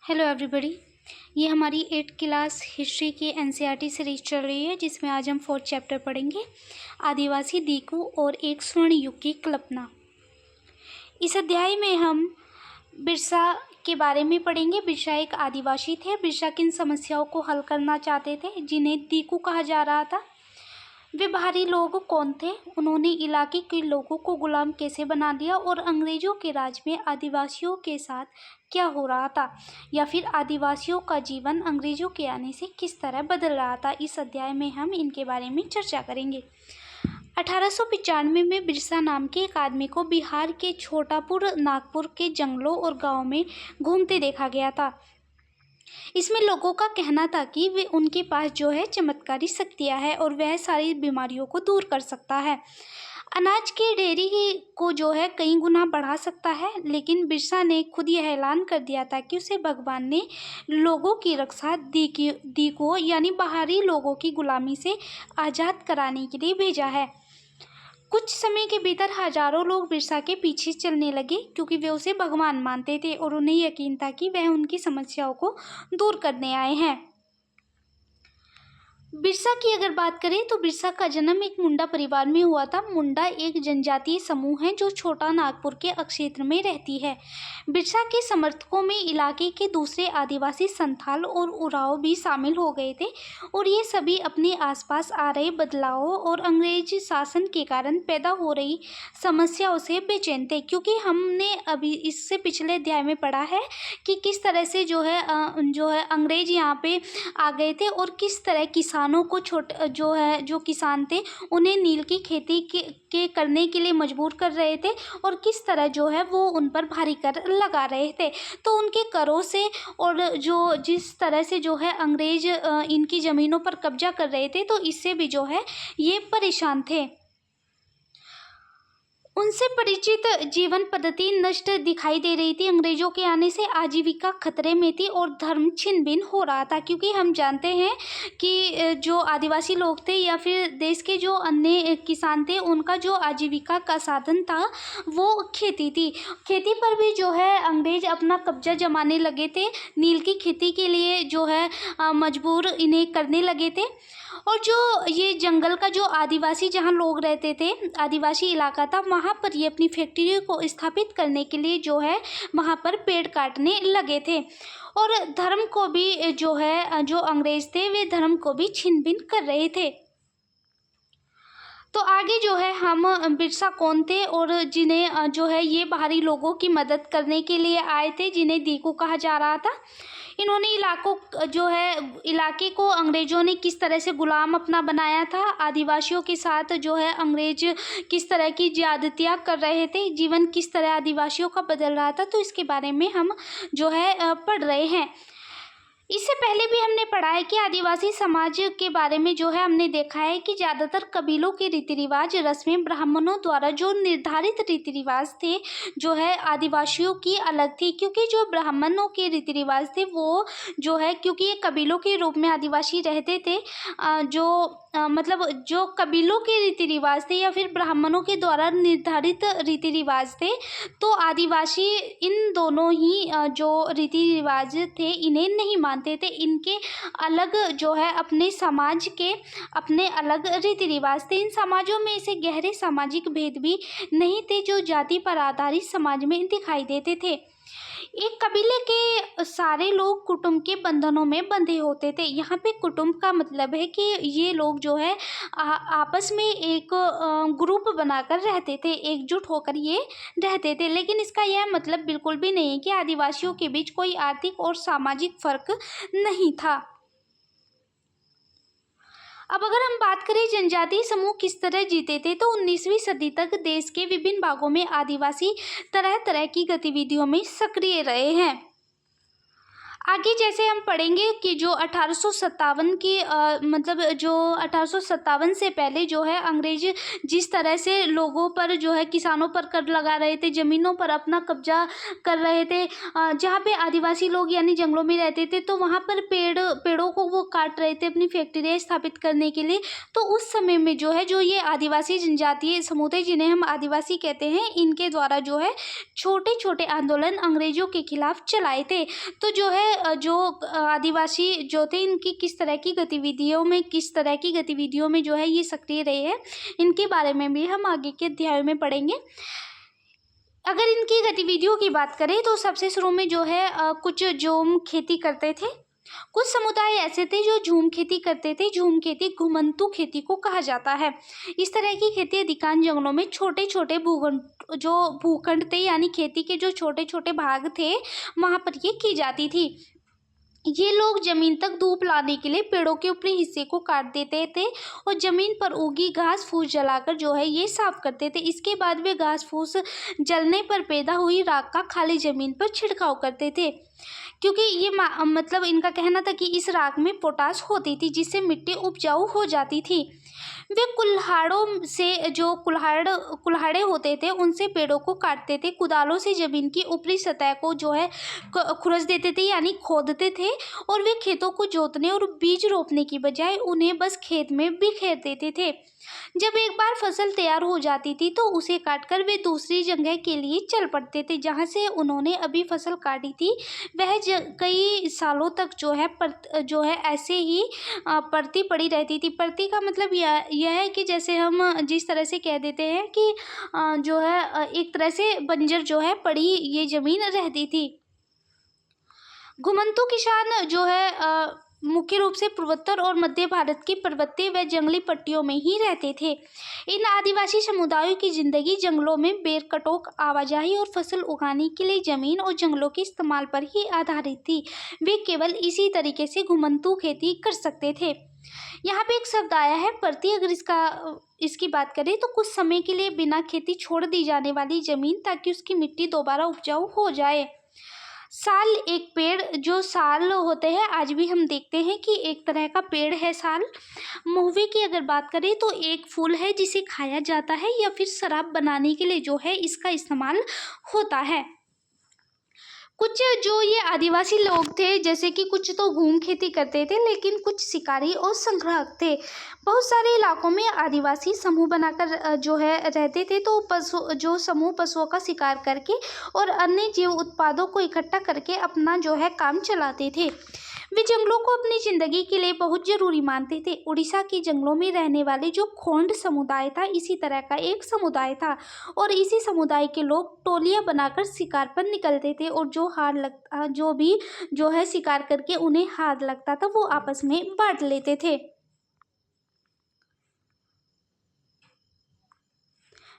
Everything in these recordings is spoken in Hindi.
Hello everybody. ये हमारी 8th क्लास हिस्ट्री की एनसीईआरटी सीरीज चल रही है, जिसमें आज हम 4th चैप्टर पढ़ेंगे, आदिवासी दीकू और एक स्वर्ण युग की कल्पना। इस अध्याय में हम बिरसा के बारे में पढ़ेंगे। बिरसा एक आदिवासी थे। बिरसा किन समस्याओं को हल करना चाहते थे, जिन्हें दीकू कहा जा रहा था। वे बाहरी लोग कौन थे, उन्होंने इलाके के लोगों को गुलाम कैसे बना दिया, और अंग्रेजों के राज में आदिवासियों के साथ क्या हो रहा था, या फिर आदिवासियों का जीवन अंग्रेजों के आने से किस तरह बदल रहा था। इस अध्याय में हम इनके बारे में चर्चा करेंगे। 1895 में बिरसा नाम के एक आदमी को बिहार के छोटापुर नागपुर के जंगलों और गाँव में घूमते देखा गया था। इसमें लोगों का कहना था कि वे उनके पास जो है चमत्कारी शक्तियां हैं और वह सारी बीमारियों को दूर कर सकता है, अनाज के डेयरी को जो है कई गुना बढ़ा सकता है। लेकिन बिरसा ने खुद यह ऐलान कर दिया था कि उसे भगवान ने लोगों की रक्षा दीको यानी बाहरी लोगों की गुलामी से आज़ाद कराने के लिए भेजा है। कुछ समय के भीतर हजारों लोग बिरसा के पीछे चलने लगे, क्योंकि वे उसे भगवान मानते थे और उन्हें यकीन था कि वह उनकी समस्याओं को दूर करने आए हैं। बिरसा की अगर बात करें तो बिरसा का जन्म एक मुंडा परिवार में हुआ था। मुंडा एक जनजातीय समूह है जो छोटा नागपुर के क्षेत्र में रहती है। बिरसा के समर्थकों में इलाके के दूसरे आदिवासी संथाल और उरांव भी शामिल हो गए थे, और ये सभी अपने आसपास आ रहे बदलावों और अंग्रेजी शासन के कारण पैदा हो रही समस्याओं से बेचैन थे। क्योंकि हमने अभी इससे पिछले अध्याय में पढ़ा है कि किस तरह से जो है अंग्रेज यहाँ पे आ गए थे, और किस तरह किसानों को जो किसान थे उन्हें नील की खेती के करने के लिए मजबूर कर रहे थे, और किस तरह जो है वो उन पर भारी कर लगा रहे थे। तो उनके करों से और जो जिस तरह से जो है अंग्रेज इनकी ज़मीनों पर कब्जा कर रहे थे, तो इससे भी जो है ये परेशान थे। उनसे परिचित जीवन पद्धति नष्ट दिखाई दे रही थी। अंग्रेजों के आने से आजीविका खतरे में थी और धर्म छिन भिन हो रहा था, क्योंकि हम जानते हैं कि जो आदिवासी लोग थे या फिर देश के जो अन्य किसान थे, उनका जो आजीविका का साधन था वो खेती थी। खेती पर भी जो है अंग्रेज अपना कब्जा जमाने लगे थे, नील की खेती के लिए जो है मजबूर इन्हें करने लगे थे। और जो ये जंगल का जो आदिवासी जहाँ लोग रहते थे, आदिवासी इलाका था, वहाँ पर ये अपनी फैक्ट्री को स्थापित करने के लिए जो है वहाँ पर पेड़ काटने लगे थे, और धर्म को भी जो है जो अंग्रेज थे वे धर्म को भी छिन भिन कर रहे थे। तो आगे जो है हम बिरसा कौन थे और जिन्हें जो है ये बाहरी लोगों की मदद करने के लिए आए थे, जिन्हें दीकू कहा जा रहा था। इन्होंने इलाके को अंग्रेजों ने किस तरह से गुलाम अपना बनाया था, आदिवासियों के साथ जो है अंग्रेज किस तरह की ज्यादतियाँ कर रहे थे, जीवन किस तरह आदिवासियों का बदल रहा था, तो इसके बारे में हम जो है पढ़ रहे हैं। इससे पहले भी हमने पढ़ा है कि आदिवासी समाज के बारे में जो है हमने देखा है कि ज़्यादातर कबीलों के रीति रिवाज रस्में ब्राह्मणों द्वारा जो निर्धारित रीति रिवाज थे जो है आदिवासियों की अलग थी। क्योंकि जो ब्राह्मणों के रीति रिवाज थे वो जो है, क्योंकि ये कबीलों के रूप में आदिवासी रहते थे, मतलब जो कबीलों के रीति रिवाज थे या फिर ब्राह्मणों के द्वारा निर्धारित रीति रिवाज थे, तो आदिवासी इन दोनों ही जो रीति रिवाज थे इन्हें नहीं मानते थे। इनके अलग जो है अपने समाज के अपने अलग रीति रिवाज थे। इन समाजों में ऐसे गहरे सामाजिक भेद भी नहीं थे जो जाति पर आधारित समाज में दिखाई देते थे। एक कबीले के सारे लोग कुटुंब के बंधनों में बंधे होते थे। यहाँ पे कुटुंब का मतलब है कि ये लोग जो है आपस में एक ग्रुप बनाकर रहते थे, एकजुट होकर ये रहते थे। लेकिन इसका यह मतलब बिल्कुल भी नहीं है कि आदिवासियों के बीच कोई आर्थिक और सामाजिक फर्क नहीं था। अब अगर हम बात करें जनजातीय समूह किस तरह जीते थे, तो 19वीं सदी तक देश के विभिन्न भागों में आदिवासी तरह तरह की गतिविधियों में सक्रिय रहे हैं। आगे जैसे हम पढ़ेंगे कि जो 1857 की मतलब जो 1857 से पहले जो है अंग्रेज जिस तरह से लोगों पर जो है किसानों पर कर लगा रहे थे, ज़मीनों पर अपना कब्जा कर रहे थे, जहाँ पे आदिवासी लोग यानी जंगलों में रहते थे, तो वहाँ पर पेड़ों को वो काट रहे थे अपनी फैक्ट्रियाँ स्थापित करने के लिए। तो उस समय में जो है जो ये आदिवासी जनजातीय समूह थे जिन्हें हम आदिवासी कहते हैं, इनके द्वारा जो है छोटे छोटे आंदोलन अंग्रेजों के खिलाफ चलाए थे। तो जो है जो आदिवासी जो थे इनकी किस तरह की गतिविधियों में जो है ये सक्रिय रहे हैं, इनके बारे में भी हम आगे के अध्याय में पढ़ेंगे। अगर इनकी गतिविधियों की बात करें तो सबसे शुरू में जो है कुछ झूम खेती करते थे। कुछ समुदाय ऐसे थे जो झूम खेती करते थे। झूम खेती घुमंतू खेती को कहा जाता है। इस तरह की खेती अधिकांश जंगलों में छोटे छोटे भूखंड थे, यानी खेती के जो छोटे छोटे भाग थे वहाँ पर ये की जाती थी। ये लोग जमीन तक धूप लाने के लिए पेड़ों के ऊपरी हिस्से को काट देते थे और जमीन पर उगी घास फूस जलाकर जो है ये साफ करते थे। इसके बाद वे घास फूस जलने पर पैदा हुई राख का खाली जमीन पर छिड़काव करते थे, क्योंकि ये मतलब इनका कहना था कि इस राख में पोटाश होती थी जिससे मिट्टी उपजाऊ हो जाती थी। वे कुल्हाड़ों से जो कुल्हाड़े होते थे उनसे पेड़ों को काटते थे। कुदालों से जमीन की ऊपरी सतह को जो है खुरच देते थे, यानी खोदते थे, और वे खेतों को जोतने और बीज रोपने की बजाय उन्हें बस खेत में बिखेर देते थे। जब एक बार फसल तैयार हो जाती थी तो उसे काटकर वे दूसरी जगह के लिए चल पड़ते थे जहाँ से उन्होंने अभी फसल काटी थी। वह कई सालों तक जो है ऐसे ही पड़ती पड़ी रहती थी। पड़ती का मतलब यह है कि जैसे हम जिस तरह से कह देते हैं कि जो है एक तरह से बंजर जो है पड़ी ये जमीन रहती थी। घुमंतू किसान जो है मुख्य रूप से पूर्वोत्तर और मध्य भारत की पर्वतीय व जंगली पट्टियों में ही रहते थे। इन आदिवासी समुदायों की जिंदगी जंगलों में बेरकटोक आवाजाही और फसल उगाने के लिए जमीन और जंगलों के इस्तेमाल पर ही आधारित थी। वे केवल इसी तरीके से घुमंतू खेती कर सकते थे। यहाँ पे एक शब्द आया है परती। अगर इसकी बात करें तो कुछ समय के लिए बिना खेती छोड़ दी जाने वाली जमीन ताकि उसकी मिट्टी दोबारा उपजाऊ हो जाए। साल एक पेड़, जो साल होते हैं आज भी हम देखते हैं कि एक तरह का पेड़ है साल। महुए की अगर बात करें तो एक फूल है जिसे खाया जाता है या फिर शराब बनाने के लिए जो है इसका इस्तेमाल होता है। कुछ जो ये आदिवासी लोग थे जैसे कि कुछ तो घूम खेती करते थे, लेकिन कुछ शिकारी और संग्राहक थे। बहुत सारे इलाकों में आदिवासी समूह बनाकर जो है रहते थे। तो समूह पशुओं का शिकार करके और अन्य जीव उत्पादों को इकट्ठा करके अपना जो है काम चलाते थे। वे जंगलों को अपनी जिंदगी के लिए बहुत जरूरी मानते थे। उड़ीसा के जंगलों में रहने वाले जो खोंड समुदाय था इसी तरह का एक समुदाय था और इसी समुदाय के लोग टोलियां बनाकर शिकार पर निकलते थे और जो भी जो है शिकार करके उन्हें हार लगता था वो आपस में बांट लेते थे।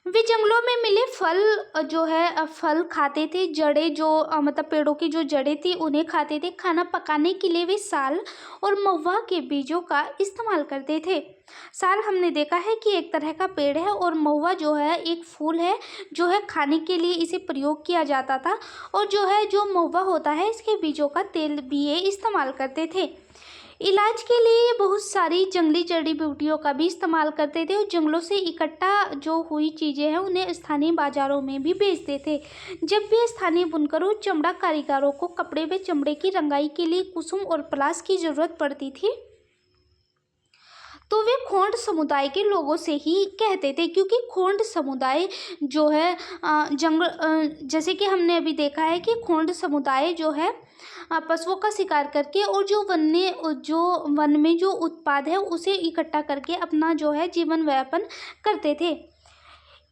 वे जंगलों में मिले फल खाते थे। जड़ें जो मतलब पेड़ों की जो जड़ें थी उन्हें खाते थे। खाना पकाने के लिए वे साल और महुआ के बीजों का इस्तेमाल करते थे। साल हमने देखा है कि एक तरह का पेड़ है और महुआ जो है एक फूल है जो है खाने के लिए इसे प्रयोग किया जाता था। और जो महुआ होता है इसके बीजों का तेल भी ये इस्तेमाल करते थे। इलाज के लिए बहुत सारी जंगली जड़ी बूटियों का भी इस्तेमाल करते थे और जंगलों से इकट्ठा जो हुई चीज़ें हैं उन्हें स्थानीय बाजारों में भी बेचते थे। जब भी स्थानीय बुनकरों चमड़ा कारीगरों को कपड़े व चमड़े की रंगाई के लिए कुसुम और पलाश की जरूरत पड़ती थी तो वे खोंड समुदाय के लोगों से ही कहते थे, क्योंकि खोंड समुदाय जो है जैसे कि हमने अभी देखा है कि खोंड समुदाय जो है पशुओं का शिकार करके और जो वन में जो उत्पाद है उसे इकट्ठा करके अपना जो है जीवन यापन करते थे।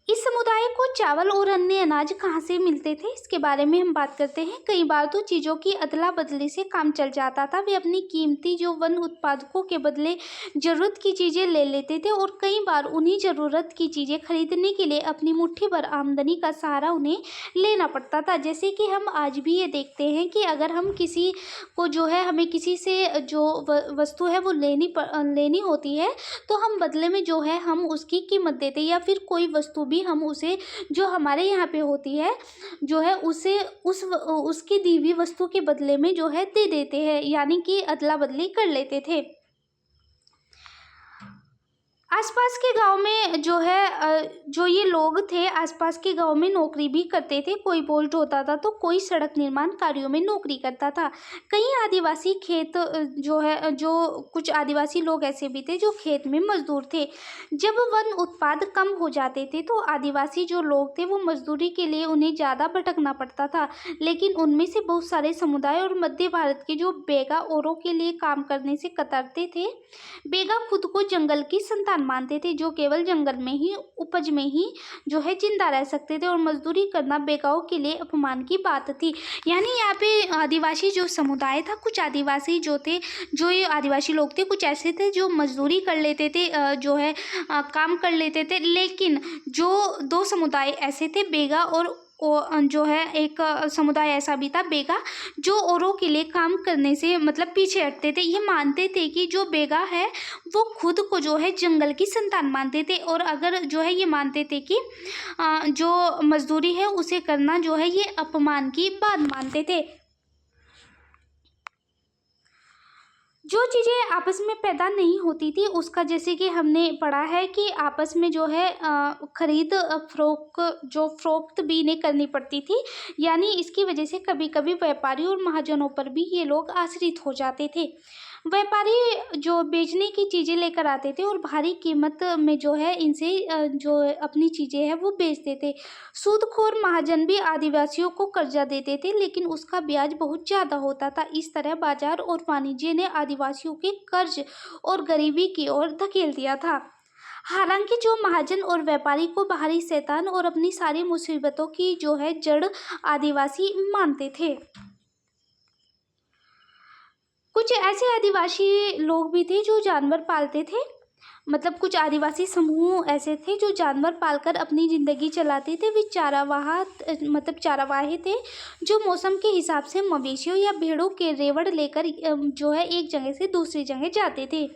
इस समुदाय को चावल और अन्य अनाज कहाँ से मिलते थे इसके बारे में हम बात करते हैं। कई बार तो चीज़ों की अदला बदली से काम चल जाता था। वे अपनी कीमती जो वन उत्पादकों के बदले ज़रूरत की चीज़ें ले लेते थे और कई बार उन्हीं ज़रूरत की चीज़ें खरीदने के लिए अपनी मुट्ठी भर आमदनी का सहारा उन्हें लेना पड़ता था। जैसे कि हम आज भी ये देखते हैं कि अगर हम किसी को जो है हमें किसी से जो वस्तु है वो लेनी होती है तो हम बदले में जो है हम उसकी कीमत देते या फिर कोई वस्तु भी हम उसे जो हमारे यहाँ पे होती है जो है उसे उसकी दी हुई वस्तु के बदले में जो है दे देते हैं, यानी कि अदला बदली कर लेते थे। आसपास के गांव में जो है जो ये लोग थे आसपास के गांव में नौकरी भी करते थे। कोई बोल्ट होता था तो कोई सड़क निर्माण कार्यों में नौकरी करता था। कई आदिवासी खेत जो है जो कुछ आदिवासी लोग ऐसे भी थे जो खेत में मजदूर थे। जब वन उत्पाद कम हो जाते थे तो आदिवासी जो लोग थे वो मजदूरी के लिए उन्हें ज़्यादा भटकना पड़ता था। लेकिन उनमें से बहुत सारे समुदाय और मध्य भारत के जो बेगा औरों के लिए काम करने से कतरते थे। बेगा खुद को जंगल की संतान मानते थे जो केवल जंगल में ही उपज में ही जो है जिंदा रह सकते थे और मजदूरी करना बेगाओं के लिए अपमान की बात थी। यानी यहाँ पे आदिवासी जो समुदाय था, कुछ आदिवासी जो थे, जो ये आदिवासी लोग थे, कुछ ऐसे थे जो मजदूरी कर लेते थे, जो है काम कर लेते थे। लेकिन जो दो समुदाय ऐसे थे, बेगा और जो है एक समुदाय ऐसा भी था बेगा, जो औरों के लिए काम करने से मतलब पीछे हटते थे। ये मानते थे कि जो बेगा है वो खुद को जो है जंगल की संतान मानते थे और अगर जो है ये मानते थे कि जो मजदूरी है उसे करना जो है ये अपमान की बात मानते थे। जो चीज़ें आपस में पैदा नहीं होती थी उसका जैसे कि हमने पढ़ा है कि आपस में जो है खरीद फरोख्त भी नहीं करनी पड़ती थी। यानी इसकी वजह से कभी कभी व्यापारी और महाजनों पर भी ये लोग आश्रित हो जाते थे। व्यापारी जो बेचने की चीज़ें लेकर आते थे और भारी कीमत में जो है इनसे जो अपनी चीज़ें हैं वो बेचते थे। सूदखोर महाजन भी आदिवासियों को कर्जा देते थे लेकिन उसका ब्याज बहुत ज़्यादा होता था। इस तरह बाजार और वाणिज्य ने आदिवासियों के कर्ज और गरीबी की ओर धकेल दिया था। हालांकि जो महाजन और व्यापारी को बाहरी शैतान और अपनी सारी मुसीबतों की जो है जड़ आदिवासी मानते थे। कुछ ऐसे आदिवासी लोग भी थे जो जानवर पालते थे। मतलब कुछ आदिवासी समूह ऐसे थे जो जानवर पालकर अपनी ज़िंदगी चलाते थे। वे चारावाहे थे जो मौसम के हिसाब से मवेशियों या भेड़ों के रेवड़ लेकर जो है एक जगह से दूसरी जगह जाते थे।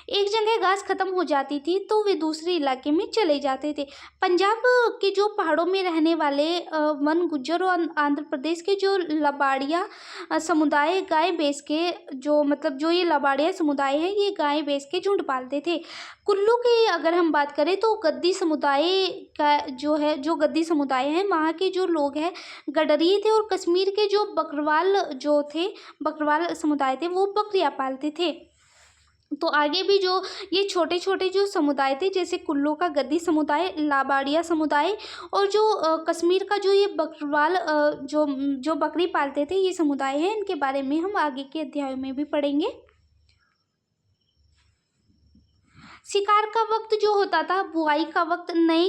एक जगह घास खत्म हो जाती थी तो वे दूसरे इलाके में चले जाते थे। पंजाब के जो पहाड़ों में रहने वाले वन गुज्जर और आंध्र प्रदेश के जो लबाड़िया समुदाय गाय भैंस के जो ये लबाड़िया समुदाय है ये गाय भैंस के झुंड पालते थे। कुल्लू की अगर हम बात करें तो गद्दी समुदाय का जो गद्दी समुदाय है वहाँ के जो लोग हैं गडरिये थे और कश्मीर के जो बकरवाल समुदाय थे वो बकरियाँ पालते थे। तो आगे भी जो ये छोटे छोटे जो समुदाय थे जैसे कुल्लू का गद्दी समुदाय, लाबाड़िया समुदाय और जो कश्मीर का जो ये बकरवाल जो बकरी पालते थे ये समुदाय है, इनके बारे में हम आगे के अध्यायों में भी पढ़ेंगे। शिकार का वक्त जो होता था, बुआई का वक्त, नए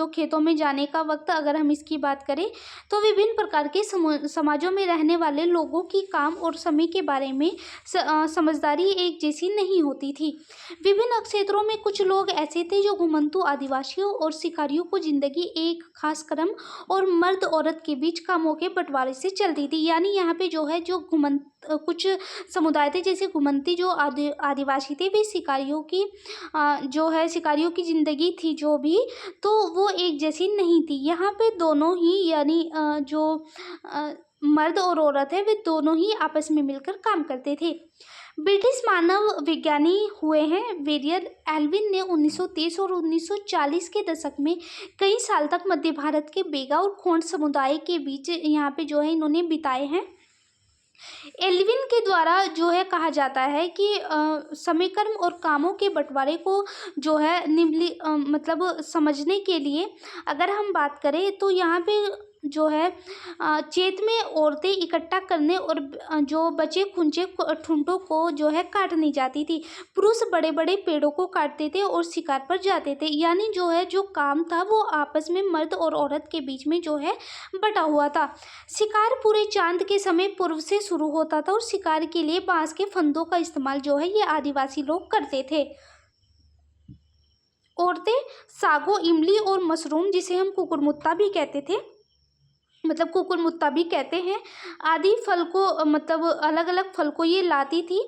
खेतों में जाने का वक्त, अगर हम इसकी बात करें तो विभिन्न प्रकार के समाजों में रहने वाले लोगों की काम और समय के बारे में समझदारी एक जैसी नहीं होती थी। विभिन्न क्षेत्रों में कुछ लोग ऐसे थे जो घुमंतू आदिवासियों और शिकारियों को जिंदगी एक खास क्रम और मर्द औरत के बीच कामों के बंटवारे से चलती थी। यानी यहाँ पे जो है कुछ समुदाय थे जैसे घुमंती जो आदिवासी थे वे शिकारियों की ज़िंदगी थी जो भी, तो वो एक जैसी नहीं थी। यहाँ पे दोनों ही यानी जो मर्द और औरत है वे दोनों ही आपस में मिलकर काम करते थे। ब्रिटिश मानव विज्ञानी हुए हैं वेरियर एल्विन ने 1930 और 1940 के दशक में कई साल तक मध्य भारत के बेगा और खोंड समुदाय के बीच यहाँ पे जो है इन्होंने बिताए हैं। एल्विन के द्वारा जो है कहा जाता है कि समयक्रम और कामों के बंटवारे को जो है मतलब समझने के लिए अगर हम बात करें तो यहाँ पे जो है चेत में औरतें इकट्ठा करने और जो बचे खुंचे ठुंडों को जो है काटनी जाती थी। पुरुष बड़े बड़े पेड़ों को काटते थे और शिकार पर जाते थे। यानी जो है जो काम था वो आपस में मर्द और औरत के बीच में जो है बटा हुआ था। शिकार पूरे चांद के समय पूर्व से शुरू होता था और शिकार के लिए बांस के फंदों का इस्तेमाल जो है ये आदिवासी लोग करते थे। औरतें सागो, इमली और मशरूम जिसे हम कुकुरमुत्ता भी कहते थे मतलब कुकुरमुत्ता भी कहते हैं, आदि फल को मतलब अलग अलग फल को ये लाती थी।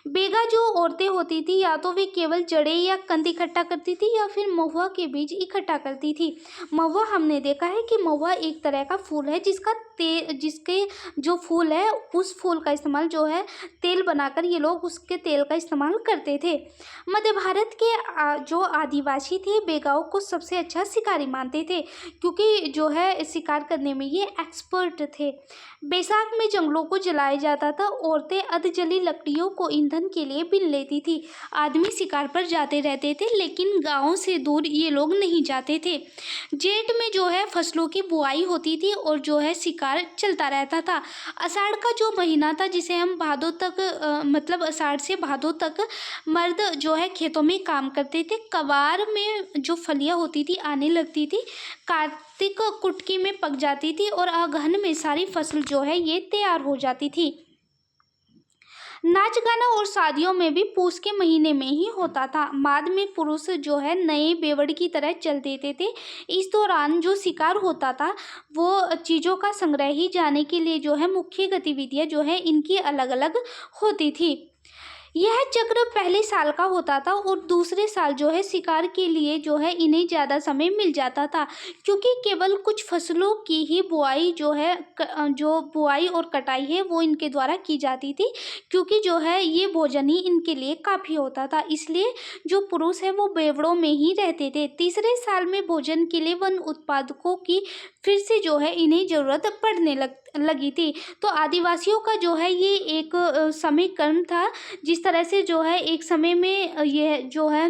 बेगा जो औरतें होती थी या तो वे केवल जड़ें या कंद इकट्ठा करती थी या फिर महुआ के बीज इकट्ठा करती थी। महुआ हमने देखा है कि महुआ एक तरह का फूल है जिसके जो फूल है उस फूल का इस्तेमाल जो है तेल बनाकर ये लोग उसके तेल का इस्तेमाल करते थे। मध्य भारत के जो आदिवासी थे बेगाओं को सबसे अच्छा शिकारी मानते थे क्योंकि जो है शिकार करने में ये एक्सपर्ट थे। बैसाख में जंगलों को जलाया जाता था। औरतें अधजली लकड़ियों को ईंधन के लिए बीन लेती थी। आदमी शिकार पर जाते रहते थे लेकिन गांवों से दूर ये लोग नहीं जाते थे। जेठ में जो है फसलों की बुआई होती थी और जो है शिकार चलता रहता था। आषाढ़ का जो महीना था जिसे हम भादों तक मतलब आषाढ़ से भादों तक मर्द जो है खेतों में काम करते थे। कवार में जो फलियां होती थी आने लगती थी। कार्तिक कुटकी में पक जाती थी और अगहन में सारी फसल जो है ये तैयार हो जाती थी। नाच गाना और शादियों में भी पूस के महीने में ही होता था। माद में पुरुष जो है नए बेवड़ की तरह चल देते थे। इस दौरान जो शिकार होता था वो चीज़ों का संग्रह ही जाने के लिए जो है मुख्य गतिविधियां जो है इनकी अलग अलग होती थी। यह चक्र पहले साल का होता था और दूसरे साल जो है शिकार के लिए जो है इन्हें ज़्यादा समय मिल जाता था क्योंकि केवल कुछ फसलों की ही बुआई जो है जो बुआई और कटाई है वो इनके द्वारा की जाती थी क्योंकि जो है ये भोजन ही इनके लिए काफ़ी होता था। इसलिए जो पुरुष है वो बेवड़ों में ही रहते थे। तीसरे साल में भोजन के लिए वन उत्पादकों की फिर से जो है इन्हें ज़रूरत पड़ने लगी थी। तो आदिवासियों का जो है ये एक समय क्रम था जिस तरह से जो है एक समय में ये जो है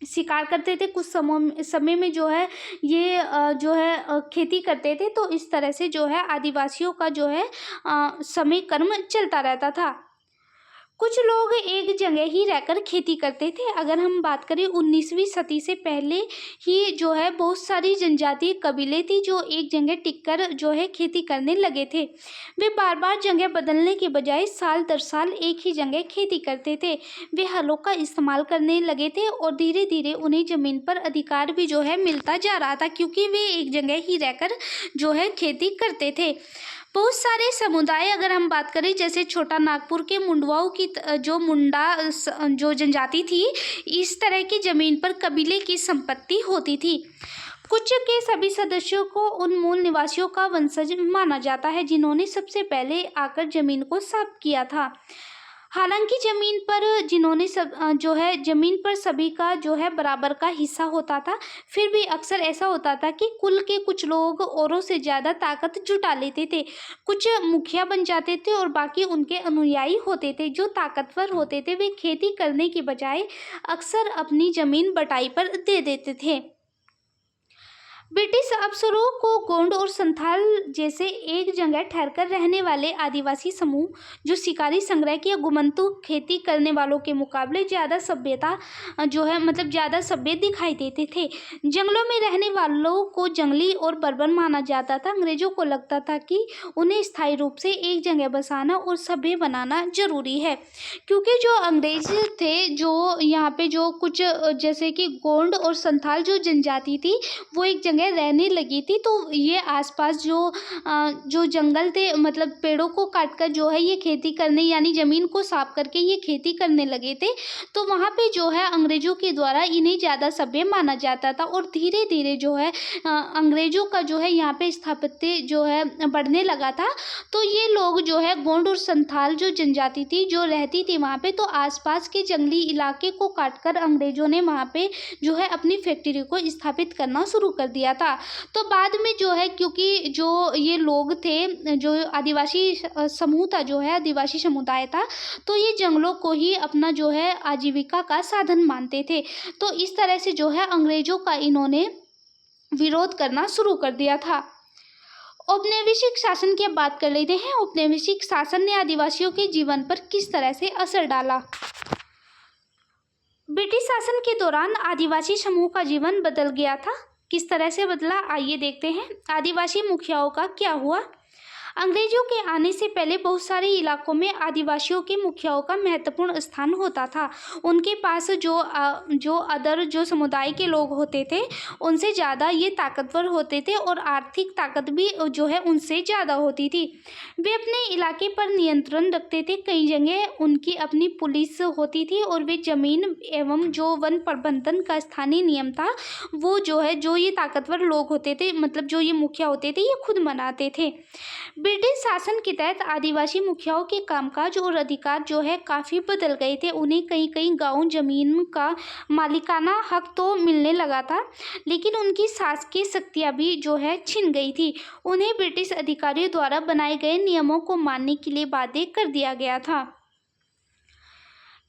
शिकार करते थे, कुछ समय में जो है ये जो है खेती करते थे। तो इस तरह से जो है आदिवासियों का जो है समय क्रम चलता रहता था। कुछ लोग एक जगह ही रहकर खेती करते थे। अगर हम बात करें 19वीं सदी से पहले ही जो है बहुत सारी जनजातीय कबीले थी जो एक जगह टिककर जो है खेती करने लगे थे। वे बार बार जगह बदलने के बजाय साल दर साल एक ही जगह खेती करते थे। वे हलों का इस्तेमाल करने लगे थे और धीरे धीरे उन्हें ज़मीन पर अधिकार भी जो है मिलता जा रहा था क्योंकि वे एक जगह ही रहकर जो है खेती करते थे। बहुत सारे समुदाय अगर हम बात करें जैसे छोटा नागपुर के मुंडवाओं की जो मुंडा जो जनजाति थी इस तरह की ज़मीन पर कबीले की संपत्ति होती थी। कुछ के सभी सदस्यों को उन मूल निवासियों का वंशज माना जाता है जिन्होंने सबसे पहले आकर ज़मीन को साफ किया था। हालांकि ज़मीन पर जो है ज़मीन पर सभी का जो है बराबर का हिस्सा होता था, फिर भी अक्सर ऐसा होता था कि कुल के कुछ लोग औरों से ज़्यादा ताकत जुटा लेते थे। कुछ मुखिया बन जाते थे और बाकी उनके अनुयायी होते थे। जो ताकतवर होते थे वे खेती करने के बजाय अक्सर अपनी ज़मीन बटाई पर दे देते थे। ब्रिटिश अफसरों को गोंड और संथाल जैसे एक जगह ठहरकर रहने वाले आदिवासी समूह जो शिकारी संग्रह की या गुमंतु खेती करने वालों के मुकाबले ज़्यादा सभ्यता जो है मतलब ज़्यादा सभ्य दिखाई देते थे। जंगलों में रहने वालों को जंगली और बर्बर माना जाता था। अंग्रेजों को लगता था कि उन्हें स्थायी रूप से एक जगह बसाना और सभ्य बनाना जरूरी है क्योंकि जो अंग्रेज थे जो यहाँ पे जो कुछ जैसे कि गोंड और संथाल जो जनजाति थी वो एक जगह रहने लगी थी। तो ये आसपास जो जंगल थे मतलब पेड़ों को काटकर जो है ये खेती करने यानी ज़मीन को साफ करके ये खेती करने लगे थे। तो वहाँ पे जो है अंग्रेज़ों के द्वारा इन्हें ज़्यादा सभ्य माना जाता था और धीरे धीरे जो है अंग्रेज़ों का जो है यहाँ पे स्थापत्य जो है बढ़ने लगा था। तो ये लोग जो है गोंड और संथाल जो जनजाति थी जो रहती थी वहाँ पे, तो आसपास के जंगली इलाके को काटकर अंग्रेज़ों ने वहाँ पे जो है अपनी फैक्ट्री को स्थापित करना शुरू कर दिया था। तो बाद में जो है क्योंकि जो ये लोग थे जो आदिवासी समूह था जो है आदिवासी समुदाय था तो ये जंगलों को ही अपना जो है आजीविका का साधन मानते थे। तो इस तरह से जो है अंग्रेजों का इन्होंने विरोध करना शुरू कर दिया था। औपनिवेशिक शासन की बात कर लेते हैं। औपनिवेशिक शासन ने आदिवासियों के जीवन पर किस तरह से असर डाला। ब्रिटिश शासन के दौरान आदिवासी समूह का जीवन बदल गया था। किस तरह से बदला आइए देखते हैं। आदिवासी मुखियाओं का क्या हुआ। अंग्रेजों के आने से पहले बहुत सारे इलाकों में आदिवासियों के मुखियाओं का महत्वपूर्ण स्थान होता था। उनके पास जो अदर जो समुदाय के लोग होते थे उनसे ज़्यादा ये ताकतवर होते थे और आर्थिक ताकत भी जो है उनसे ज़्यादा होती थी। वे अपने इलाके पर नियंत्रण रखते थे। कई जगह उनकी अपनी पुलिस होती थी और वे जमीन एवं जो वन प्रबंधन का स्थानीय नियम था वो जो है जो ये ताकतवर लोग होते थे मतलब जो ये मुखिया होते थे ये खुद मनाते थे। ब्रिटिश शासन के तहत आदिवासी मुखियाओं के कामकाज और अधिकार जो है काफ़ी बदल गए थे। उन्हें कई कई गांव जमीन का मालिकाना हक तो मिलने लगा था लेकिन उनकी शासकीय शक्तियाँ भी जो है छिन गई थी। उन्हें ब्रिटिश अधिकारियों द्वारा बनाए गए नियमों को मानने के लिए बाध्य कर दिया गया था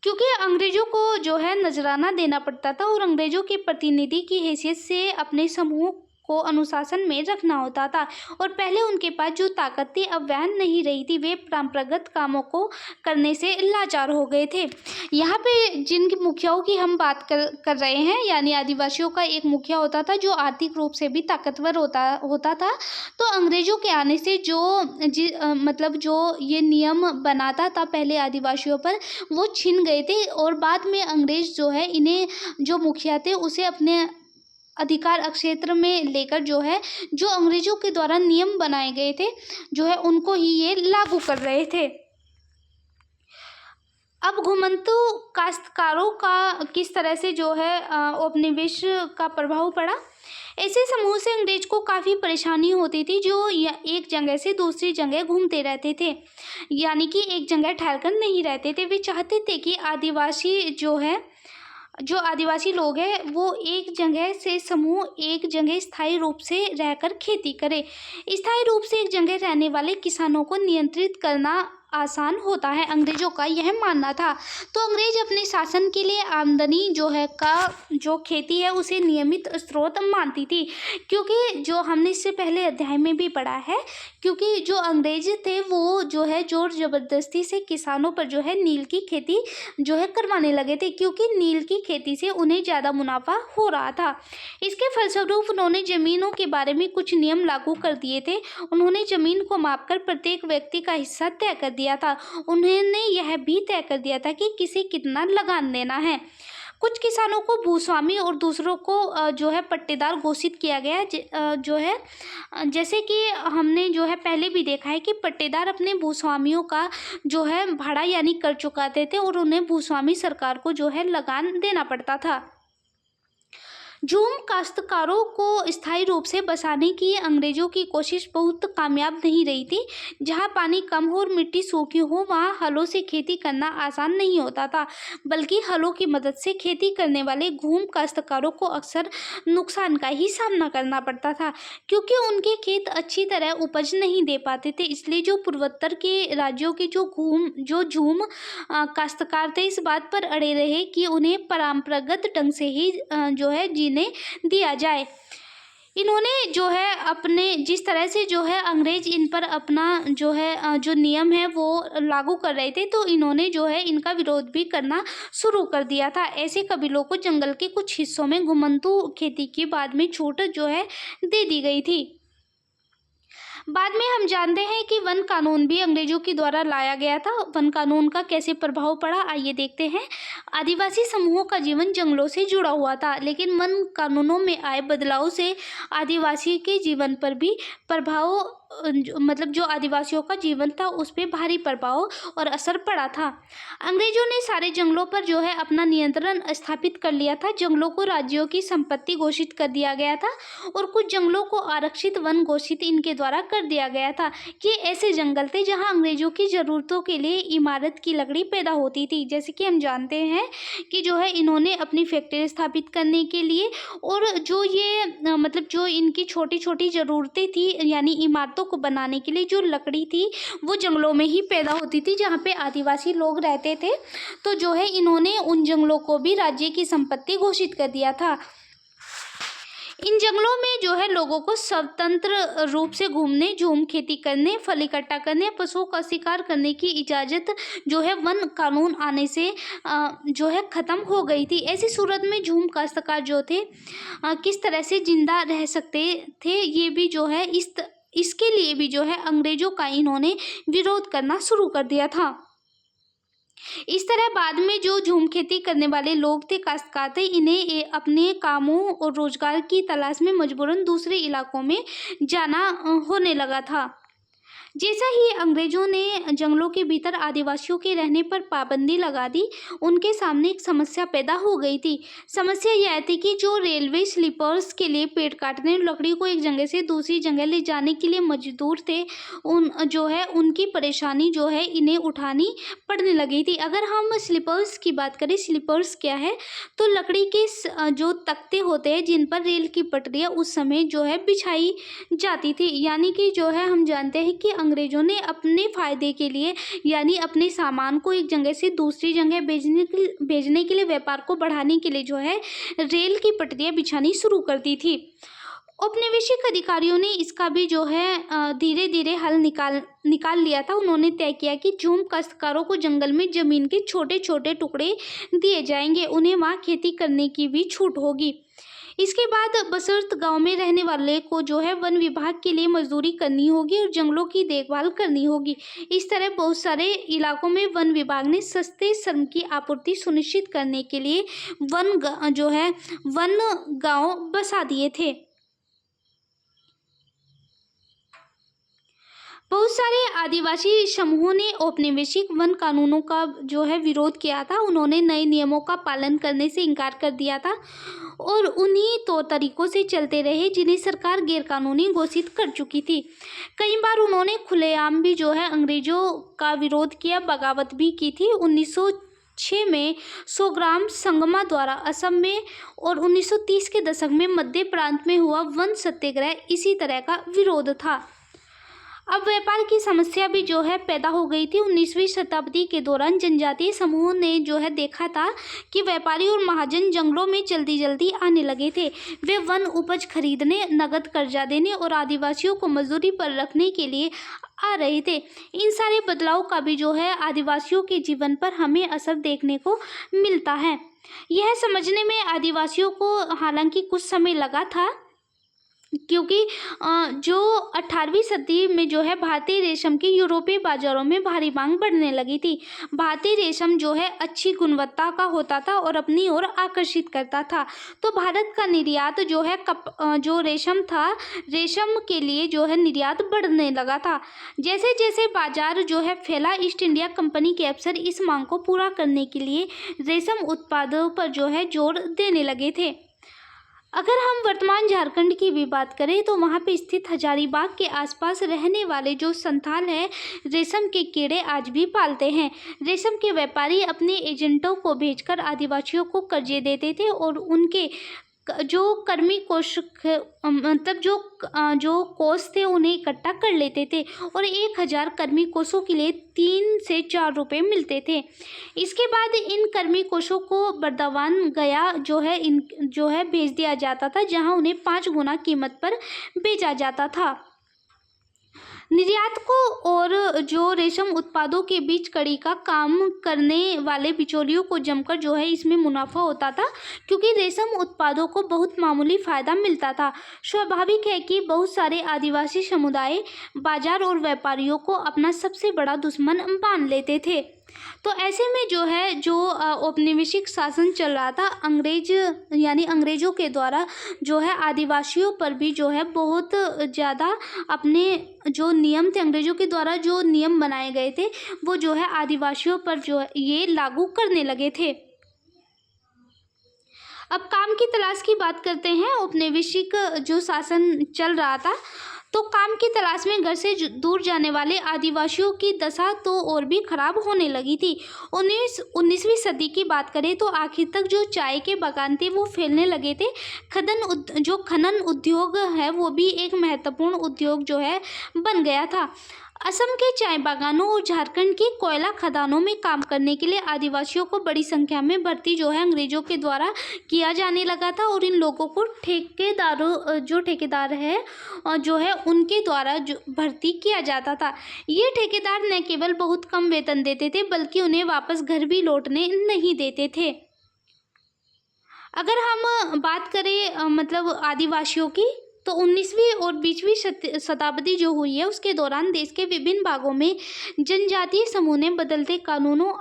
क्योंकि अंग्रेजों को जो है नजराना देना पड़ता था और अंग्रेजों के प्रतिनिधि की हैसियत से अपने समूह को अनुशासन में रखना होता था और पहले उनके पास जो ताकत थी अब वह नहीं रही थी। वे परंपरागत कामों को करने से लाचार हो गए थे। यहाँ पे जिन मुखियाओं की हम बात कर रहे हैं यानी आदिवासियों का एक मुखिया होता था जो आर्थिक रूप से भी ताकतवर होता था। तो अंग्रेजों के आने से मतलब जो ये नियम बनाता था पहले आदिवासियों पर वो छिन गए थे और बाद में अंग्रेज जो है इन्हें जो मुखिया थे उसे अपने अधिकार क्षेत्र में लेकर जो है जो अंग्रेजों के द्वारा नियम बनाए गए थे जो है उनको ही ये लागू कर रहे थे। अब घुमंतू काश्तकारों का किस तरह से जो है औपनिवेश का प्रभाव पड़ा। ऐसे समूह से अंग्रेज को काफ़ी परेशानी होती थी जो एक जगह से दूसरी जगह घूमते रहते थे यानी कि एक जगह ठहरकर नहीं रहते थे। वे चाहते थे कि जो आदिवासी लोग हैं वो एक जगह से समूह एक जगह स्थायी रूप से रहकर खेती करे। स्थायी रूप से एक जगह रहने वाले किसानों को नियंत्रित करना आसान होता है, अंग्रेजों का यह मानना था। तो अंग्रेज अपने शासन के लिए आमदनी जो है का जो खेती है उसे नियमित स्रोत मानती थी क्योंकि जो हमने इससे पहले अध्याय में भी पढ़ा है क्योंकि जो अंग्रेज थे वो जो है जोर ज़बरदस्ती से किसानों पर जो है नील की खेती जो है करवाने लगे थे क्योंकि नील की खेती से उन्हें ज़्यादा मुनाफा हो रहा था। इसके फलस्वरूप उन्होंने ज़मीनों के बारे में कुछ नियम लागू कर दिए थे। उन्होंने ज़मीन को मापकर प्रत्येक व्यक्ति का हिस्सा तय कर दिया था। उन्होंने यह भी तय कर दिया था कि किसे कितना लगान देना है। कुछ किसानों को भूस्वामी और दूसरों को जो है पट्टेदार घोषित किया गया जो है जैसे कि हमने जो है पहले भी देखा है कि पट्टेदार अपने भूस्वामियों का जो है भाड़ा यानी कर चुकाते थे और उन्हें भूस्वामी सरकार को जो है लगान देना पड़ता था। झूम काश्तकारों को स्थायी रूप से बसाने की अंग्रेजों की कोशिश बहुत कामयाब नहीं रही थी। जहां पानी कम हो और मिट्टी सूखी हो वहां हलों से खेती करना आसान नहीं होता था बल्कि हलों की मदद से खेती करने वाले घूम काश्तकारों को अक्सर नुकसान का ही सामना करना पड़ता था क्योंकि उनके खेत अच्छी तरह उपज नहीं दे पाते थे। इसलिए जो पूर्वोत्तर के राज्यों के जो झूम काश्तकार थे इस बात पर अड़े रहे कि उन्हें परंपरागत ढंग से ही जो है दिया जाए। इन्होंने जो है अपने जिस तरह से जो है अंग्रेज इन पर अपना जो है जो नियम है वो लागू कर रहे थे तो इन्होंने जो है इनका विरोध भी करना शुरू कर दिया था। ऐसे कबीलों को जंगल के कुछ हिस्सों में घुमंतू खेती की बाद में छूट जो है दे दी गई थी। बाद में हम जानते हैं कि वन कानून भी अंग्रेजों के द्वारा लाया गया था। वन कानून का कैसे प्रभाव पड़ा आइए देखते हैं। आदिवासी समूहों का जीवन जंगलों से जुड़ा हुआ था लेकिन वन कानूनों में आए बदलाव से आदिवासी के जीवन पर भी प्रभाव मतलब जो आदिवासियों का जीवन था उस पर भारी प्रभाव और असर पड़ा था। अंग्रेजों ने सारे जंगलों पर जो है अपना नियंत्रण स्थापित कर लिया था। जंगलों को राज्यों की संपत्ति घोषित कर दिया गया था और कुछ जंगलों को आरक्षित वन घोषित इनके द्वारा कर दिया गया था। ये ऐसे जंगल थे जहां अंग्रेजों की ज़रूरतों के लिए इमारत की लकड़ी पैदा होती थी। जैसे कि हम जानते हैं कि जो है इन्होंने अपनी फैक्ट्री स्थापित करने के लिए और जो ये मतलब जो इनकी छोटी छोटी ज़रूरतें थी यानी इमारतों को बनाने के लिए जो लकड़ी थी वो जंगलों में ही पैदा होती थी जहाँ पे आदिवासी लोग रहते थे। तो जो है इन्होंने उन जंगलों को भी राज्य की संपत्ति घोषित कर दिया था। इन जंगलों में जो है लोगों को स्वतंत्र रूप से घूमने झूम खेती करने फल इकट्ठा करने पशुओं का शिकार करने की इजाज़त जो है वन कानून आने से जो है ख़त्म हो गई थी। ऐसी सूरत में झूम काश्तकार जो थे किस तरह से जिंदा रह सकते थे ये भी जो है इसके लिए भी जो है अंग्रेजों का इन्होंने विरोध करना शुरू कर दिया था। इस तरह बाद में जो झूम खेती करने वाले लोग थे, काश्तकार थे, इन्हें अपने कामों और रोजगार की तलाश में मजबूरन दूसरे इलाकों में जाना होने लगा था। जैसा ही अंग्रेजों ने जंगलों के भीतर आदिवासियों के रहने पर पाबंदी लगा दी, उनके सामने एक समस्या पैदा हो गई थी। समस्या यह थी कि जो रेलवे स्लीपर्स के लिए पेड़ काटने, लकड़ी को एक जगह से दूसरी जगह ले जाने के लिए मजदूर थे, उनकी परेशानी जो है इन्हें उठानी पड़ने लगी थी। अगर हम स्लीपर्स की बात करें, स्लीपर्स क्या है, तो लकड़ी के जो तख्ते होते हैं जिन पर रेल की पटरियाँ उस समय जो है बिछाई जाती थी। यानी कि जो है हम जानते हैं कि अंग्रेजों ने अपने फ़ायदे के लिए, यानी अपने सामान को एक जगह से दूसरी जगह भेजने के लिए, व्यापार को बढ़ाने के लिए जो है रेल की पटरियाँ बिछानी शुरू कर दी थी। औपनिवेशिक अधिकारियों ने इसका भी जो है धीरे धीरे हल निकाल लिया था। उन्होंने तय किया कि झूम काश्तकारों को जंगल में ज़मीन के छोटे छोटे टुकड़े दिए जाएंगे, उन्हें वहाँ खेती करने की भी छूट होगी। इसके बाद बसर्त गांव में रहने वाले को जो है वन विभाग के लिए मजदूरी करनी होगी और जंगलों की देखभाल करनी होगी। इस तरह बहुत सारे इलाकों में वन विभाग ने सस्ते श्रम की आपूर्ति सुनिश्चित करने के लिए वन गांव बसा दिए थे। बहुत सारे आदिवासी समूहों ने औपनिवेशिक वन कानूनों का जो है विरोध किया था। उन्होंने नए नियमों का पालन करने से इनकार कर दिया था और उन्हीं तौर तरीकों से चलते रहे जिन्हें सरकार गैरकानूनी घोषित कर चुकी थी। कई बार उन्होंने खुलेआम भी जो है अंग्रेजों का विरोध किया, बगावत भी की थी। 1906 में 100 ग्राम संगमा द्वारा असम में और 1930 के दशक में मध्य प्रांत में हुआ वन सत्याग्रह इसी तरह का विरोध था। अब व्यापार की समस्या भी जो है पैदा हो गई थी। 19वीं शताब्दी के दौरान जनजातीय समूहों ने जो है देखा था कि व्यापारी और महाजन जंगलों में जल्दी जल्दी आने लगे थे। वे वन उपज खरीदने, नगद कर्जा देने और आदिवासियों को मजदूरी पर रखने के लिए आ रहे थे। इन सारे बदलाव का भी जो है आदिवासियों के जीवन पर हमें असर देखने को मिलता है। यह समझने में आदिवासियों को हालांकि कुछ समय लगा था, क्योंकि जो 18वीं सदी में जो है भारतीय रेशम की यूरोपीय बाजारों में भारी मांग बढ़ने लगी थी। भारतीय रेशम जो है अच्छी गुणवत्ता का होता था और अपनी ओर आकर्षित करता था, तो भारत का निर्यात जो है जो रेशम था, रेशम के लिए जो है निर्यात बढ़ने लगा था। जैसे जैसे बाजार जो है फैला, ईस्ट इंडिया कंपनी के अफसर इस मांग को पूरा करने के लिए रेशम उत्पादों पर जो है जोर देने लगे थे। अगर हम वर्तमान झारखंड की भी बात करें तो वहाँ पे स्थित हजारीबाग के आसपास रहने वाले जो संथाल है, रेशम के कीड़े आज भी पालते हैं। रेशम के व्यापारी अपने एजेंटों को भेजकर आदिवासियों को कर्जे देते थे और उनके जो कर्मी कोष मतलब जो कोष थे उन्हें इकट्ठा कर लेते थे और 1000 कर्मी कोषों के लिए 3 से 4 रुपये मिलते थे। इसके बाद इन कर्मी कोषों को बर्दवान गया जो है भेज दिया जाता था, जहां उन्हें 5 गुना कीमत पर बेचा जाता था। निर्यात को और जो रेशम उत्पादों के बीच कड़ी का काम करने वाले बिचौलियों को जमकर जो है इसमें मुनाफा होता था, क्योंकि रेशम उत्पादों को बहुत मामूली फ़ायदा मिलता था। स्वाभाविक है कि बहुत सारे आदिवासी समुदाय बाजार और व्यापारियों को अपना सबसे बड़ा दुश्मन मान लेते थे। तो ऐसे में जो है जो औपनिवेशिक शासन चल रहा था, अंग्रेजों के द्वारा जो है आदिवासियों पर भी जो है बहुत ज़्यादा अपने जो नियम थे, अंग्रेजों के द्वारा जो नियम बनाए गए थे वो जो है आदिवासियों पर जो है ये लागू करने लगे थे। अब काम की तलाश की बात करते हैं। औपनिवेशिक जो शासन चल रहा था तो काम की तलाश में घर से दूर जाने वाले आदिवासियों की दशा तो और भी खराब होने लगी थी। 19वीं सदी की बात करें तो आखिर तक जो चाय के बागान थे वो फैलने लगे थे। खनन उद्योग है वो भी एक महत्वपूर्ण उद्योग जो है बन गया था। असम के चाय बागानों और झारखंड की कोयला खदानों में काम करने के लिए आदिवासियों को बड़ी संख्या में भर्ती जो है अंग्रेजों के द्वारा किया जाने लगा था और इन लोगों को ठेकेदार है जो है उनके द्वारा जो भर्ती किया जाता था। ये ठेकेदार न केवल बहुत कम वेतन देते थे बल्कि उन्हें वापस घर भी लौटने नहीं देते थे। अगर हम बात करें मतलब आदिवासियों की, तो 19वीं और 20वीं शताब्दी जो हुई है उसके दौरान देश के विभिन्न भागों में जनजातीय समूह ने बदलते कानूनों,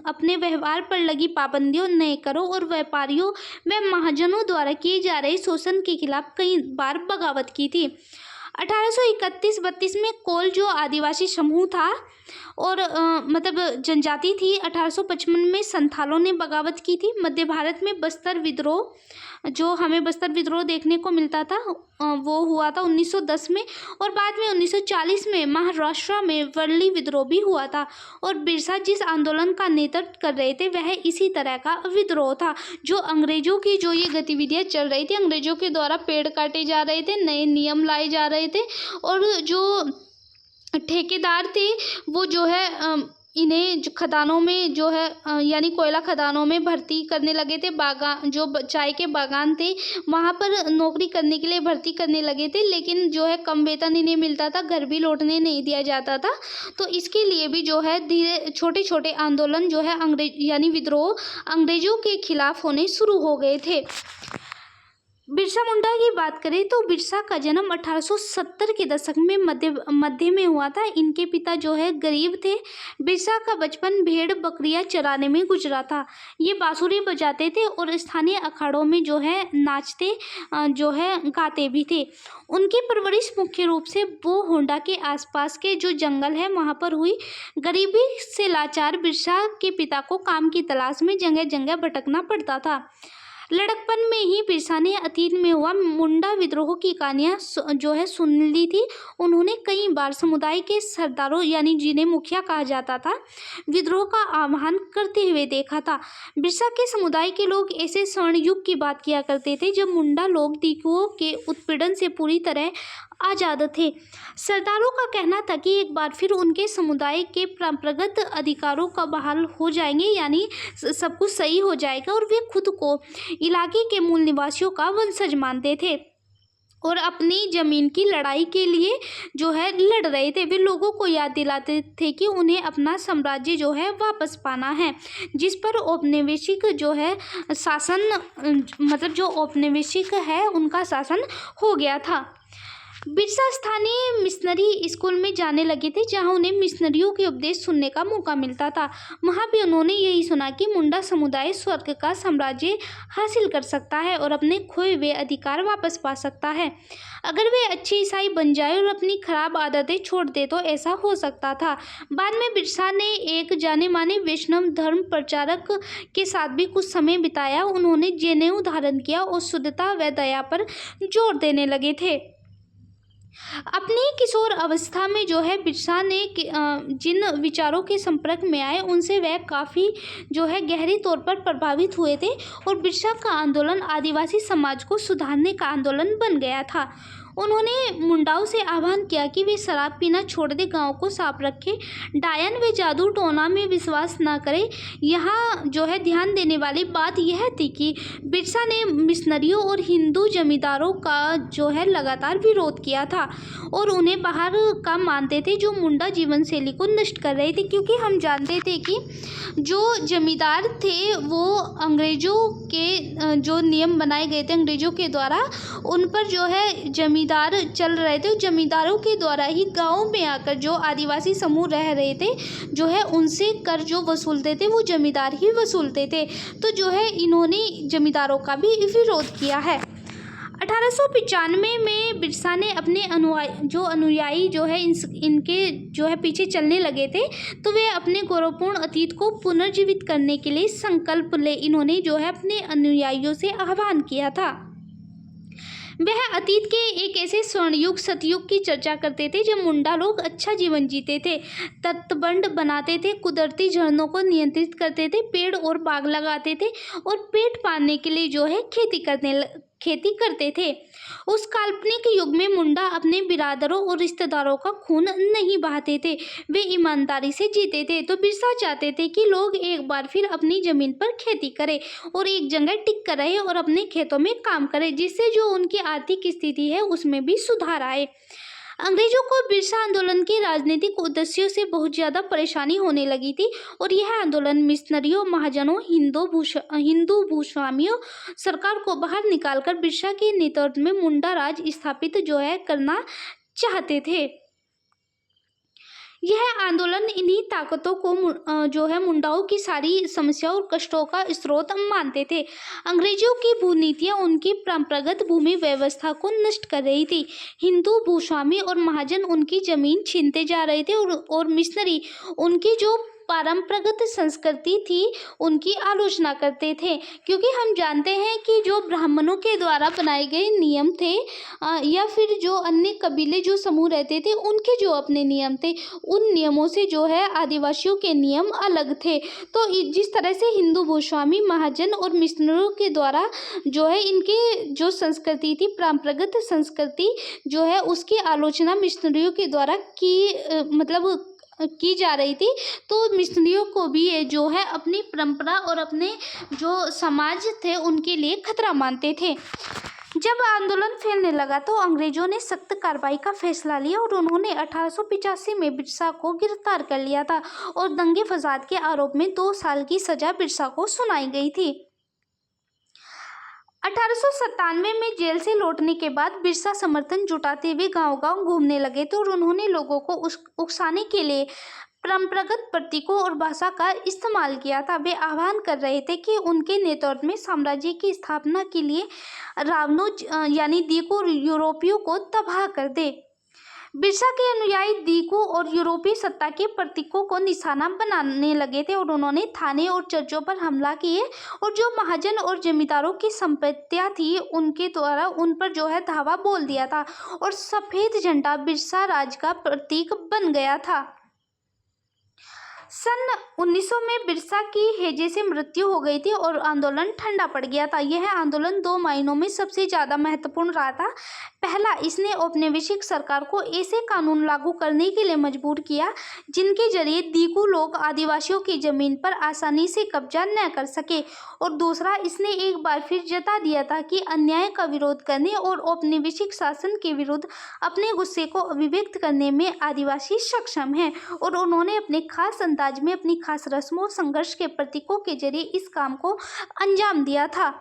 अपने व्यवहार पर लगी पाबंदियों, नए करों और व्यापारियों व महाजनों द्वारा किए जा रहे शोषण के खिलाफ कई बार बगावत की थी। 1831-32 में कोल जो आदिवासी समूह था और मतलब जनजाति थी, 1855 में संथालों ने बगावत की थी। मध्य भारत में बस्तर विद्रोह, जो हमें बस्तर विद्रोह देखने को मिलता था, वो हुआ था 1910 में। और बाद में 1940 में महाराष्ट्र में वर्ली विद्रोह भी हुआ था। और बिरसा जिस आंदोलन का नेतृत्व कर रहे थे वह इसी तरह का विद्रोह था। जो अंग्रेजों की जो ये गतिविधियां चल रही थी, अंग्रेजों के द्वारा पेड़ काटे जा रहे थे, नए नियम लाए जा रहे थे और जो ठेकेदार थे वो जो है इन्हें जो खदानों में जो है यानी कोयला खदानों में भर्ती करने लगे थे। बागान जो चाय के बागान थे वहाँ पर नौकरी करने के लिए भर्ती करने लगे थे, लेकिन जो है कम वेतन इन्हें मिलता था, घर भी लौटने नहीं दिया जाता था। तो इसके लिए भी जो है धीरे छोटे छोटे आंदोलन जो है अंग्रेज यानी विद्रोह अंग्रेजों के खिलाफ होने शुरू हो गए थे। बिरसा मुंडा की बात करें तो बिरसा का जन्म 1870 के दशक में मध्य में हुआ था। इनके पिता जो है गरीब थे। बिरसा का बचपन भेड़ बकरियां चराने में गुजरा था। ये बांसुरी बजाते थे और स्थानीय अखाड़ों में जो है नाचते जो है गाते भी थे। उनकी परवरिश मुख्य रूप से वो होंडा के आसपास के जो जंगल है वहाँ पर हुई। गरीबी से लाचार बिरसा के पिता को काम की तलाश में जगह जगह भटकना पड़ता था। लड़कपन में ही बिरसा ने अतीत में हुआ मुंडा विद्रोह की कहानियां जो है सुन ली थी। उन्होंने कई बार समुदाय के सरदारों यानी जिन्हें मुखिया कहा जाता था, विद्रोह का आह्वान करते हुए देखा था। बिरसा के समुदाय के लोग ऐसे स्वर्ण युग की बात किया करते थे जब मुंडा लोग दीकुओं के उत्पीड़न से पूरी तरह आज़ाद थे। सरदारों का कहना था कि एक बार फिर उनके समुदाय के परंपरागत अधिकारों का बहाल हो जाएंगे, यानी सब कुछ सही हो जाएगा और वे खुद को इलाके के मूल निवासियों का वंशज मानते थे और अपनी ज़मीन की लड़ाई के लिए जो है लड़ रहे थे। वे लोगों को याद दिलाते थे कि उन्हें अपना साम्राज्य जो है वापस पाना है, जिस पर औपनिवेशिक जो है शासन मतलब जो औपनिवेशिक है उनका शासन हो गया था। बिरसा स्थानीय मिशनरी स्कूल में जाने लगे थे जहां उन्हें मिशनरियों के उपदेश सुनने का मौका मिलता था। वहां भी उन्होंने यही सुना कि मुंडा समुदाय स्वर्ग का साम्राज्य हासिल कर सकता है और अपने खोए हुए अधिकार वापस पा सकता है अगर वे अच्छे ईसाई बन जाए और अपनी खराब आदतें छोड़ दे तो ऐसा हो सकता था। बाद में बिरसा ने एक जाने माने वैष्णव धर्म प्रचारक के साथ भी कुछ समय बिताया। उन्होंने जनेऊ धारण किया और शुद्धता व दया पर जोर देने लगे थे। अपनी किशोर अवस्था में जो है बिरसा ने जिन विचारों के संपर्क में आए उनसे वह काफ़ी जो है गहरी तौर पर प्रभावित हुए थे और बिरसा का आंदोलन आदिवासी समाज को सुधारने का आंदोलन बन गया था। उन्होंने मुंडाओं से आह्वान किया कि वे शराब पीना छोड़ दे, गांव को साफ रखें, डायन व जादू टोना में विश्वास न करें। यहाँ जो है ध्यान देने वाली बात यह थी कि बिरसा ने मिशनरियों और हिंदू जमींदारों का जो है लगातार विरोध किया था और उन्हें बाहर का मानते थे जो मुंडा जीवन शैली को नष्ट कर रहे थे, क्योंकि हम जानते थे कि जो जमींदार थे वो अंग्रेज़ों के जो नियम बनाए गए थे अंग्रेज़ों के द्वारा उन पर जो है जमींदार चल रहे थे। जमींदारों के द्वारा ही गाँव में आकर जो आदिवासी समूह रह रहे थे जो है उनसे कर जो वसूलते थे वो जमींदार ही वसूलते थे। तो जो है इन्होंने जमींदारों का भी विरोध किया है। 1895 में बिरसा ने अपने अनुयायी जो है इनके जो है पीछे चलने लगे थे, तो वे अपने गौरवपूर्ण अतीत को पुनर्जीवित करने के लिए संकल्प ले इन्होंने जो है अपने अनुयायियों से आह्वान किया था। वह अतीत के एक ऐसे स्वर्णयुग सतयुग की चर्चा करते थे जब मुंडा लोग अच्छा जीवन जीते थे, तटबंध बनाते थे, कुदरती झरनों को नियंत्रित करते थे, पेड़ और बाग लगाते थे और पेट पालने के लिए जो है खेती करते थे। उस काल्पनिक युग में मुंडा अपने बिरादरों और रिश्तेदारों का खून नहीं बहाते थे, वे ईमानदारी से जीते थे। तो बिरसा चाहते थे कि लोग एक बार फिर अपनी ज़मीन पर खेती करें और एक जगह टिक कर रहे और अपने खेतों में काम करें, जिससे जो उनकी आर्थिक स्थिति है उसमें भी सुधार आए। अंग्रेजों को बिरसा आंदोलन के राजनीतिक उद्देश्यों से बहुत ज़्यादा परेशानी होने लगी थी और यह आंदोलन मिशनरियों, महाजनों, हिंदू भूस्वामियों सरकार को बाहर निकालकर बिरसा के नेतृत्व में मुंडा राज स्थापित जो है करना चाहते थे। यह आंदोलन इन्हीं ताकतों को जो है मुंडाओं की सारी समस्याओं और कष्टों का स्रोत मानते थे। अंग्रेजों की भूनीतियाँ उनकी परंपरागत भूमि व्यवस्था को नष्ट कर रही थी। हिंदू भूस्वामी और महाजन उनकी जमीन छीनते जा रहे थे और मिशनरी उनकी जो परंपरागत संस्कृति थी उनकी आलोचना करते थे, क्योंकि हम जानते हैं कि जो ब्राह्मणों के द्वारा बनाए गए नियम थे या फिर जो अन्य कबीले जो समूह रहते थे उनके जो अपने नियम थे, उन नियमों से जो है आदिवासियों के नियम अलग थे। तो जिस तरह से हिंदू भूस्वामी, महाजन और मिशनरियों के द्वारा जो है इनके जो संस्कृति थी, परंपरागत संस्कृति जो है उसकी आलोचना मिशनरियों के द्वारा की जा रही थी, तो मिशनरियों को भी ये जो है अपनी परंपरा और अपने जो समाज थे उनके लिए खतरा मानते थे। जब आंदोलन फैलने लगा तो अंग्रेजों ने सख्त कार्रवाई का फैसला लिया और उन्होंने 1885 में बिरसा को गिरफ्तार कर लिया था और दंगे फसाद के आरोप में 2 साल की सजा बिरसा को सुनाई गई थी। 1897 में जेल से लौटने के बाद बिरसा समर्थन जुटाते हुए गांव-गांव घूमने लगे तो उन्होंने लोगों को उकसाने के लिए परंपरागत प्रतीकों और भाषा का इस्तेमाल किया था। वे आह्वान कर रहे थे कि उनके नेतृत्व में साम्राज्य की स्थापना के लिए रावणों यानी दीकू यूरोपियों को तबाह कर दे। बिरसा के अनुयायी दीकू और यूरोपीय सत्ता के प्रतीकों को निशाना बनाने लगे थे और उन्होंने थाने और चर्चों पर हमला किए और जो महाजन और जमींदारों की संपत्तियां थी उनके द्वारा उन पर जो है धावा बोल दिया था और सफेद झंडा बिरसा राज का प्रतीक बन गया था। सन 1900 में बिरसा की हैजे से मृत्यु हो गई थी और आंदोलन ठंडा पड़ गया था। यह आंदोलन 2 महीनों में सबसे ज़्यादा महत्वपूर्ण रहा था। पहला, इसने औपनिवेशिक सरकार को ऐसे कानून लागू करने के लिए मजबूर किया जिनके जरिए दीकू लोग आदिवासियों की जमीन पर आसानी से कब्जा न कर सके और दूसरा, इसने एक बार फिर जता दिया था कि अन्याय का विरोध करने और औपनिवेशिक शासन के विरुद्ध अपने गुस्से को अभिव्यक्त करने में आदिवासी सक्षम हैं और उन्होंने अपने खास अंदाज में अपनी खास रस्मों और संघर्ष के प्रतीकों के जरिए इस काम को अंजाम दिया था।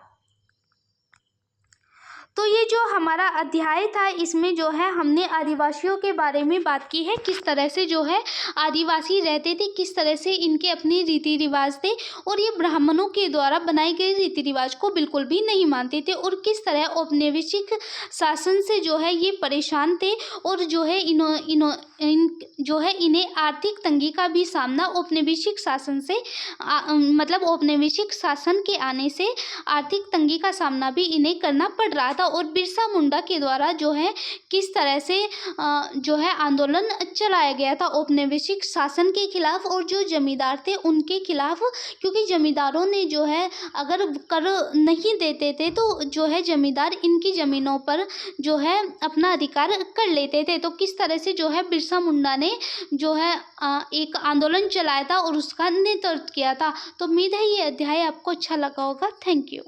तो ये जो हमारा अध्याय था इसमें जो है हमने आदिवासियों के बारे में बात की है, किस तरह से जो है आदिवासी रहते थे, किस तरह से इनके अपने रीति रिवाज थे और ये ब्राह्मणों के द्वारा बनाए गए रीति रिवाज को बिल्कुल भी नहीं मानते थे और किस तरह औपनिवेशिक शासन से जो है ये परेशान थे और जो है इन्हें आर्थिक तंगी का भी सामना औपनिवेशिक शासन से मतलब औपनिवेशिक शासन के आने से आर्थिक तंगी का सामना भी इन्हें करना पड़ रहा था और बिरसा मुंडा के द्वारा जो है किस तरह से जो है आंदोलन चलाया गया था औपनिवेशिक शासन के खिलाफ और जो जमींदार थे उनके खिलाफ, क्योंकि जमींदारों ने जो है अगर कर नहीं देते थे तो जो है जमींदार इनकी ज़मीनों पर जो है अपना अधिकार कर लेते थे। तो किस तरह से जो है बिरसा मुंडा ने जो है एक आंदोलन चलाया था और उसका नेतृत्व किया था। तो उम्मीद है ये अध्याय आपको अच्छा लगा होगा। Thank you.